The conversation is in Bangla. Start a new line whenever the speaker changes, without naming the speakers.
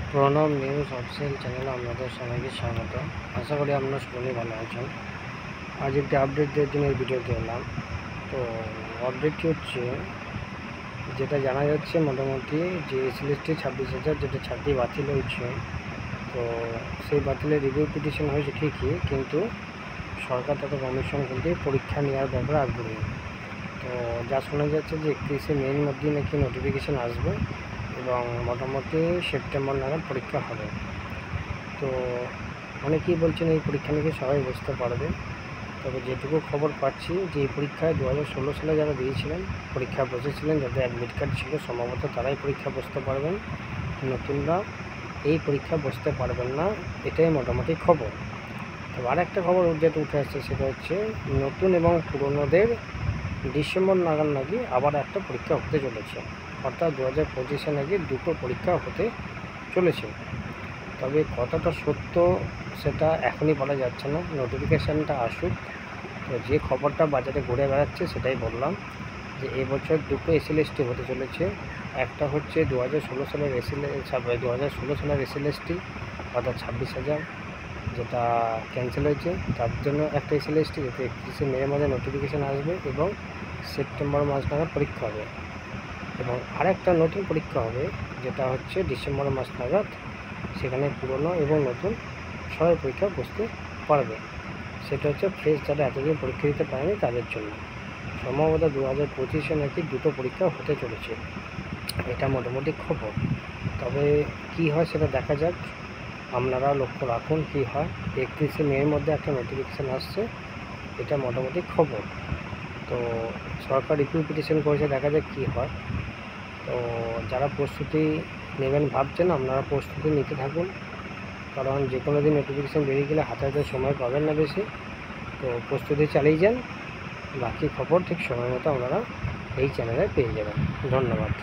প্রণব নিউজ অফিসিয়াল চ্যানেলে আপনাদের সবাইকে স্বাগত। আশা করি আপনারা সকলেই ভালো আছেন। আজ একটি আপডেট দেওয়ার জন্য এই ভিডিওটি এলাম। তো আপডেটটি হচ্ছে, যেটা জানা যাচ্ছে মোটামুটি যে এসএলএসটি 26,000 যেটা ছাড়টি বাতিল হয়েছে, তো সেই বাতিলের রিভিউ পিটিশন হয়েছে ঠিকই, কিন্তু সরকার তথা কমিশন কিন্তু পরীক্ষা নেওয়ার ব্যাপারে আগ্রহী। তো যা শোনা যাচ্ছে যে 31শে মের মধ্যেই নাকি নোটিফিকেশান আসবে এবং মোটামুটি সেপ্টেম্বর নাগাদ পরীক্ষা হবে। তো অনেকেই বলছেন এই পরীক্ষা নাকি সবাই বসতে পারবে। তবে যেটুকু খবর পাচ্ছি যে এই পরীক্ষায় 2016 সালে যারা দিয়েছিলেন, পরীক্ষা বসেছিলেন, যাদের অ্যাডমিট কার্ড ছিল, সম্ভবত তারাই পরীক্ষা বসতে পারবেন। নতুনরা এই পরীক্ষা বসতে পারবেন না, এটাই মোটামুটি খবর। তবে আর একটা খবর যেটা উঠে আসছে সেটা হচ্ছে নতুন এবং পুরনোদের ডিসেম্বর নাগাদ নাকি আবার একটা পরীক্ষা হতে চলেছে, অর্থাৎ 2025-এ নাকি দুটো পরীক্ষা হতে চলেছে। তবে কতটা সত্য সেটা এখনই বলা যাচ্ছে না, নোটিফিকেশানটা আসুক। তো যে খবরটা বাজারে ঘুরে বেড়াচ্ছে সেটাই বললাম, যে এবছর দুটো এসএলএসটি হতে চলেছে। একটা হচ্ছে 2016 সালের 2016 সালের এসএলএসটি, অর্থাৎ 26,000, যেটা ক্যান্সেল হয়েছে। তার জন্য একটা এসএলএসটি, যেটা 31শে মের মধ্যে নোটিফিকেশান আসবে এবং সেপ্টেম্বর মাস নাগাদ পরীক্ষা হবে। এবং আরেকটা নতুন পরীক্ষা হবে, যেটা হচ্ছে ডিসেম্বর মাস নাগাদ। সেখানে পুরনো এবং নতুন সবাই পরীক্ষা বসতে পারবে। সেটা হচ্ছে ফ্রেশ, যারা এতদিন পরীক্ষা দিতে পারেনি তাদের জন্য। সম্ভবত 2025-এ নাকি দুটো পরীক্ষা হতে চলেছে, এটা মোটামুটি খবর। তবে কি হয় সেটা দেখা যাক, আপনারা লক্ষ্য রাখুন কি হয়। 31শে মের মধ্যে একটা নোটিফিকেশান আসছে, এটা মোটামুটি খবর। তো সরকার রিভিউ পিটিশন করেছে, দেখা যাক কী হয়। তো যারা প্রস্তুতি নেবেন ভাবছেন, আপনারা প্রস্তুতি নিতে থাকুন, কারণ যে কোনো দিন নোটিফিকেশান বেরিয়ে গেলে হাতে হাতে সময় পাবেন না বেশি। তো প্রস্তুতি চালিয়ে যান, বাকি খবর ঠিক সময় মতো আপনারা এই চ্যানেলে পেয়ে যাবেন। ধন্যবাদ।